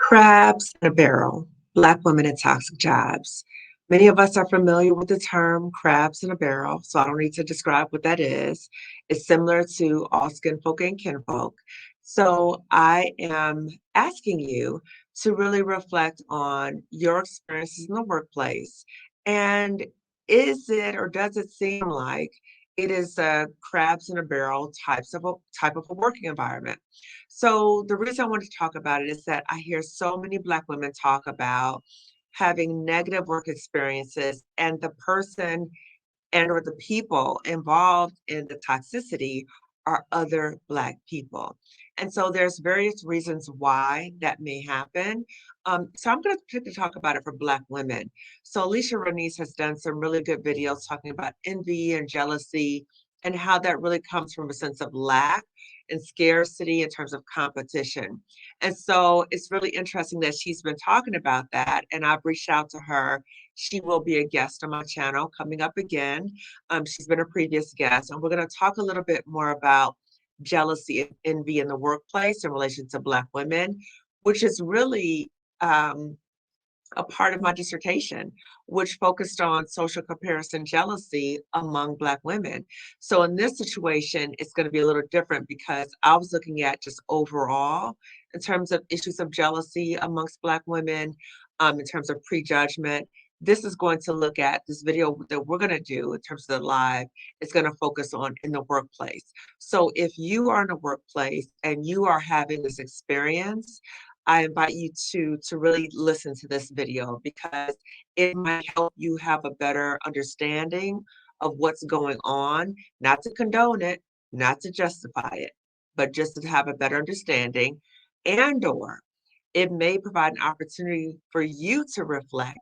Crabs in a barrel, Black women in toxic jobs. Many of us are familiar with the term crabs in a barrel, so I don't need to describe what that is. It's similar to all skin folk and kinfolk. So I am asking you to really reflect on your experiences in the workplace. And is it or does it seem like it is a crabs in a barrel type of a working environment? So the reason I want to talk about it is that I hear so many Black women talk about having negative work experiences, and the person and or the people involved in the toxicity are other Black people. And so there's various reasons why that may happen. So I'm going to talk about it for Black women. So Alicia Renice has done some really good videos talking about envy and jealousy and how that really comes from a sense of lack and scarcity in terms of competition. And so it's really interesting that she's been talking about that. And I've reached out to her. She will be a guest on my channel coming up again. She's been a previous guest, and we're going to talk a little bit more about jealousy and envy in the workplace in relation to Black women, which is really a part of my dissertation, which focused on social comparison jealousy among Black women. So in this situation, it's going to be a little different because I was looking at just overall in terms of issues of jealousy amongst Black women, in terms of prejudgment. This is going to look at this video that we're going to do in terms of the live. It's going to focus on in the workplace. So if you are in a workplace and you are having this experience, I invite you to really listen to this video because it might help you have a better understanding of what's going on, not to condone it, not to justify it, but just to have a better understanding. And or it may provide an opportunity for you to reflect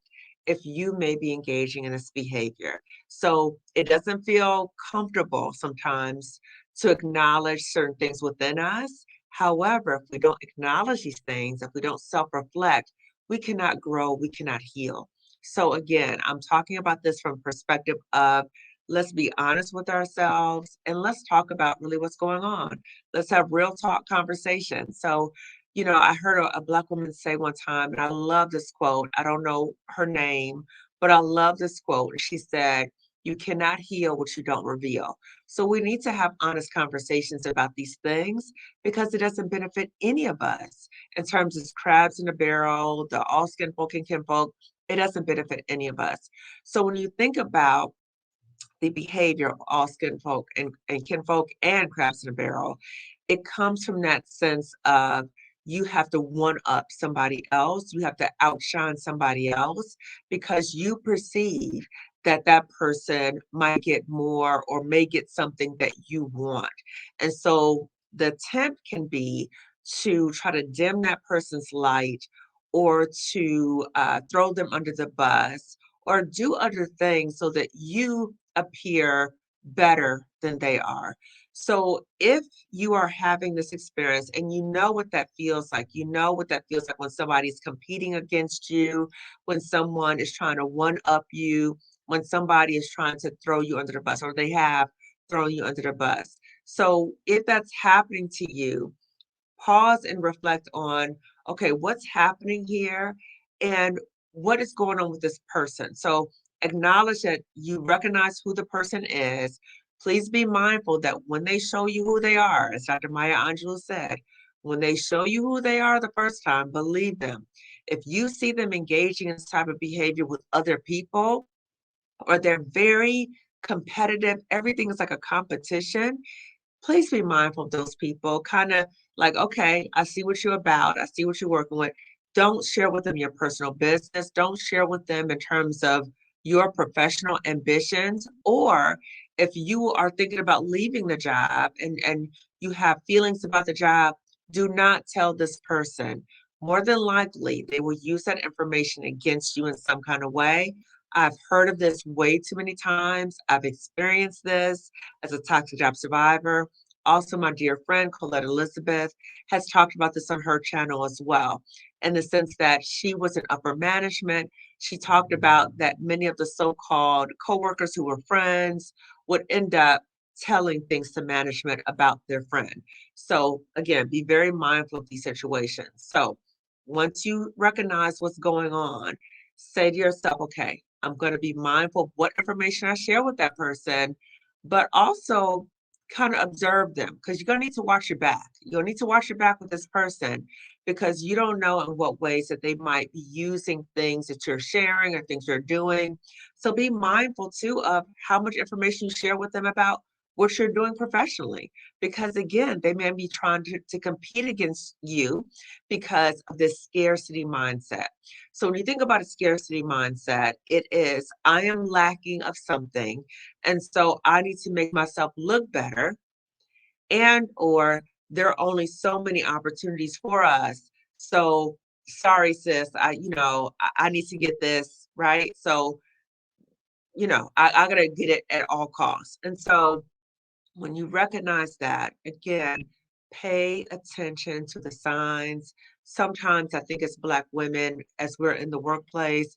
if you may be engaging in this behavior. So it doesn't feel comfortable sometimes to acknowledge certain things within us. However, if we don't acknowledge these things, if we don't self-reflect, we cannot grow, we cannot heal. So again, I'm talking about this from perspective of let's be honest with ourselves and let's talk about really what's going on. Let's have real talk conversation. So, I heard a Black woman say one time, and I love this quote. I don't know her name, but I love this quote. And she said, "You cannot heal what you don't reveal." So we need to have honest conversations about these things because it doesn't benefit any of us in terms of crabs in a barrel, the all skin folk and kinfolk. It doesn't benefit any of us. So when you think about the behavior of all skin folk and kinfolk and crabs in a barrel, it comes from that sense of you have to one up somebody else, you have to outshine somebody else because you perceive that that person might get more or may get something that you want. And so the attempt can be to try to dim that person's light or to throw them under the bus or do other things so that you appear better than they are. So if you are having this experience and you know what that feels like, you know what that feels like when somebody's competing against you, when someone is trying to one up you, when somebody is trying to throw you under the bus or they have thrown you under the bus. So if that's happening to you, pause and reflect on, okay, what's happening here and what is going on with this person. So acknowledge that you recognize who the person is. Please be mindful that when they show you who they are, as Dr. Maya Angelou said, when they show you who they are the first time, believe them. If you see them engaging in this type of behavior with other people, or they're very competitive, everything is like a competition, please be mindful of those people. Kind of like, okay, I see what you're about. I see what you're working with. Don't share with them your personal business. Don't share with them in terms of your professional ambitions. Or if you are thinking about leaving the job and you have feelings about the job, do not tell this person. More than likely, they will use that information against you in some kind of way. I've heard of this way too many times. I've experienced this as a toxic job survivor. Also, my dear friend Colette Elizabeth has talked about this on her channel as well, in the sense that she was in upper management. She talked about that many of the so-called coworkers who were friends would end up telling things to management about their friend. So again, be very mindful of these situations. So Once you recognize what's going on, say to yourself, okay, I'm going to be mindful of what information I share with that person, but also kind of observe them because you're going to need to watch your back. You'll need to watch your back with this person because you don't know in what ways that they might be using things that you're sharing or things you're doing. So be mindful too of how much information you share with them about what you're doing professionally because again they may be trying to compete against you because of this scarcity mindset. So when you think about a scarcity mindset, it is I am lacking of something, and so I need to make myself look better, and or there are only so many opportunities for us. So sorry, sis, I need to get this right. So I gotta get it at all costs. And so when you recognize that, again, pay attention to the signs. Sometimes I think as Black women, as we're in the workplace,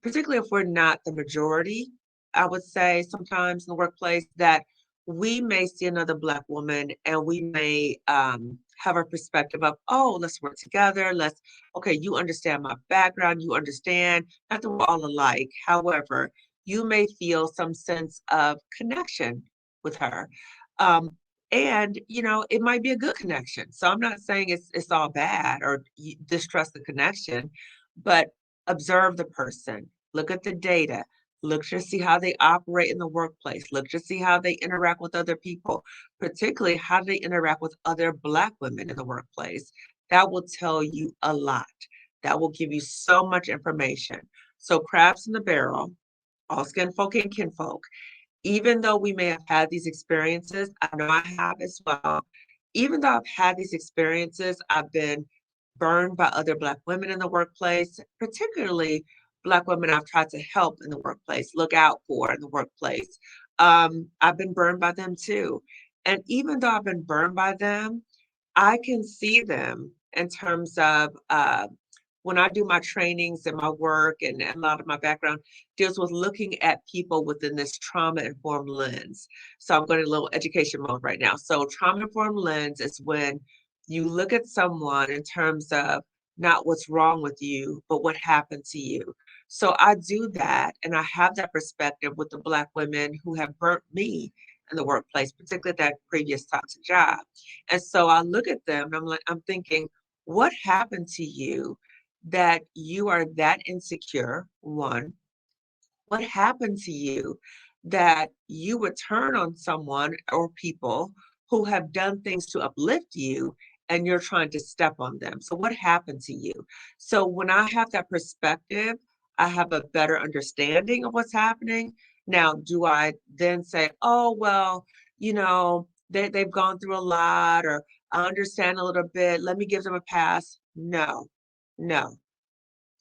particularly if we're not the majority, I would say sometimes in the workplace that we may see another Black woman and we may have a perspective of, oh, let's work together. Okay, you understand my background, you understand, not that we're all alike. However, you may feel some sense of connection with her. Um, and it might be a good connection. So I'm not saying it's all bad or you distrust the connection, but observe the person, look at the data, look to see how they operate in the workplace, look to see how they interact with other people, particularly how they interact with other Black women in the workplace. That will tell you a lot. That will give you so much information. So crabs in the barrel, all skin folk and kinfolk, even though we may have had these experiences, I know I have as well. Even though I've had these experiences, I've been burned by other Black women in the workplace, particularly Black women I've tried to help in the workplace, look out for in the workplace. I've been burned by them too. And even though I've been burned by them, I can see them in terms of when I do my trainings and my work, and a lot of my background deals with looking at people within this trauma informed lens. So I'm going to a little education mode right now. So trauma informed lens is when you look at someone in terms of not what's wrong with you, but what happened to you. So I do that, and I have that perspective with the Black women who have burnt me in the workplace, particularly that previous toxic job. And so I look at them and I'm thinking, what happened to you that you are that insecure? One, what happened to you that you would turn on someone or people who have done things to uplift you and you're trying to step on them? So, what happened to you? So, when I have that perspective, I have a better understanding of what's happening. Now, do I then say, oh, well, they've gone through a lot, or I understand a little bit, let me give them a pass? No, no.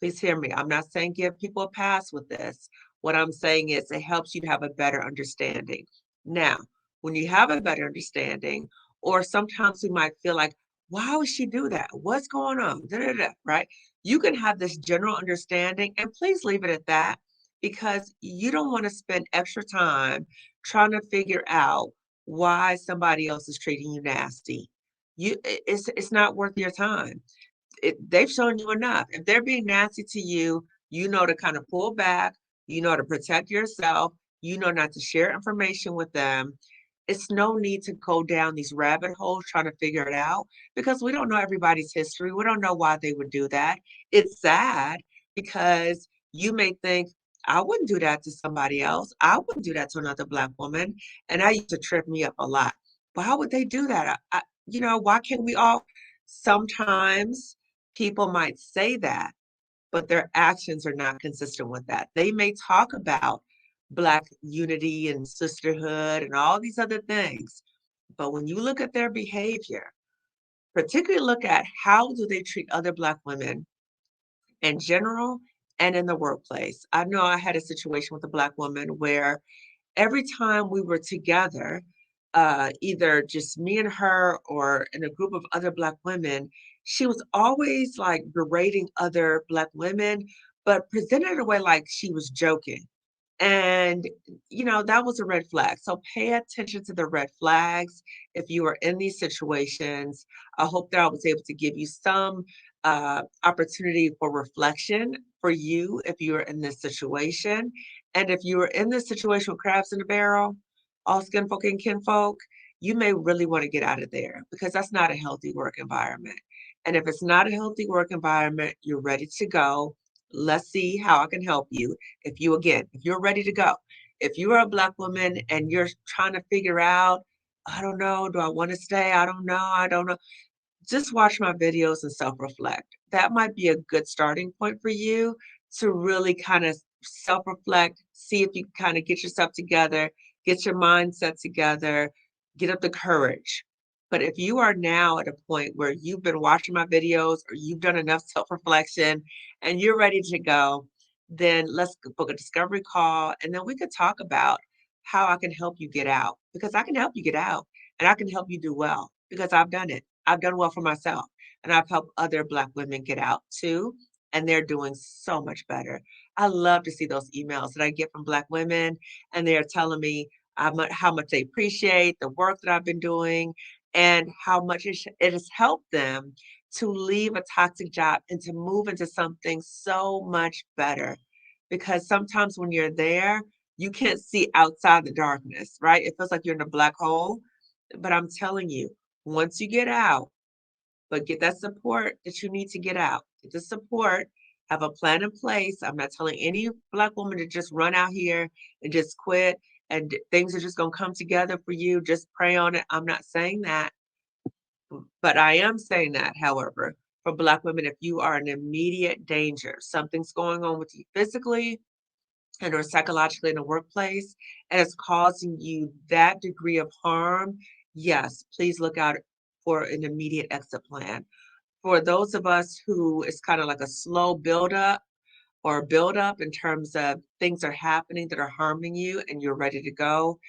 Please hear me. I'm not saying give people a pass with this. What I'm saying is it helps you to have a better understanding. Now, when you have a better understanding, or sometimes we might feel like, why would she do that? What's going on? Da, da, da, right? You can have this general understanding, and please leave it at that because you don't want to spend extra time trying to figure out why somebody else is treating you nasty. It's not worth your time. They've shown you enough. If they're being nasty to you, you know to kind of pull back, you know to protect yourself, you know not to share information with them. It's no need to go down these rabbit holes trying to figure it out because we don't know everybody's history. We don't know why they would do that. It's sad because you may think, I wouldn't do that to somebody else. I wouldn't do that to another Black woman. And that used to trip me up a lot. Why would they do that? Why can't we all? Sometimes people might say that, but their actions are not consistent with that. They may talk about Black unity and sisterhood and all these other things, but when you look at their behavior, particularly look at how do they treat other Black women in general and in the workplace. I know I had a situation with a Black woman where every time we were together, either just me and her or in a group of other Black women, she was always like berating other Black women, but presented in a way like she was joking. And that was a red flag. So pay attention to the red flags if you are in these situations. I hope that I was able to give you some opportunity for reflection for you if you're in this situation. And if you are in this situation with crabs in a barrel, all skin folk and kinfolk, you may really want to get out of there because that's not a healthy work environment. And if it's not a healthy work environment, you're ready to go. Let's see how I can help you. If you're ready to go, if you are a Black woman and you're trying to figure out, I don't know, do I want to stay? I don't know, just watch my videos and self-reflect. That might be a good starting point for you to really kind of self-reflect, see if you kind of get yourself together, get your mindset together, get up the courage. But if you are now at a point where you've been watching my videos or you've done enough self-reflection and you're ready to go, then let's book a discovery call and then we could talk about how I can help you get out because I can help you get out and I can help you do well because I've done it. I've done well for myself, and I've helped other Black women get out too, and they're doing so much better. I love to see those emails that I get from Black women, and they're telling me how much they appreciate the work that I've been doing and how much it has helped them to leave a toxic job and to move into something so much better. Because sometimes when you're there, you can't see outside the darkness, right? It feels like you're in a black hole. But I'm telling you, once you get out, but get that support that you need to get out. Get the support, have a plan in place. I'm not telling any Black woman to just run out here and just quit and things are just going to come together for you. Just pray on it. I'm not saying that, but I am saying that, however, for Black women, if you are in immediate danger, something's going on with you physically, and or psychologically in the workplace and it's causing you that degree of harm, yes, please look out for an immediate exit plan. For those of us who it's kind of like a slow buildup or build up in terms of things are happening that are harming you and you're ready to go,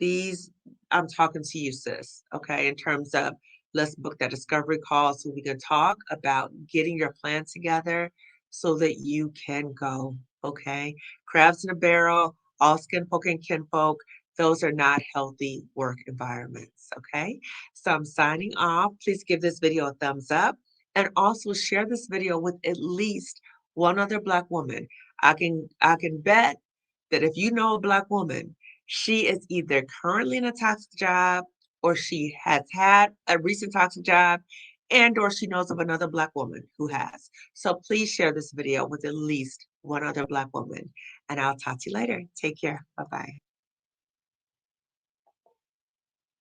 these I'm talking to you, sis, okay, in terms of let's book that discovery call so we can talk about getting your plan together so that you can go, okay? Crabs in a barrel, all skin folk and kinfolk, those are not healthy work environments, okay? So I'm signing off. Please give this video a thumbs up and also share this video with at least one other Black woman. I can bet that if you know a Black woman, she is either currently in a toxic job or she has had a recent toxic job and or she knows of another Black woman who has. So please share this video with at least one other Black woman. And I'll talk to you later. Take care. Bye-bye.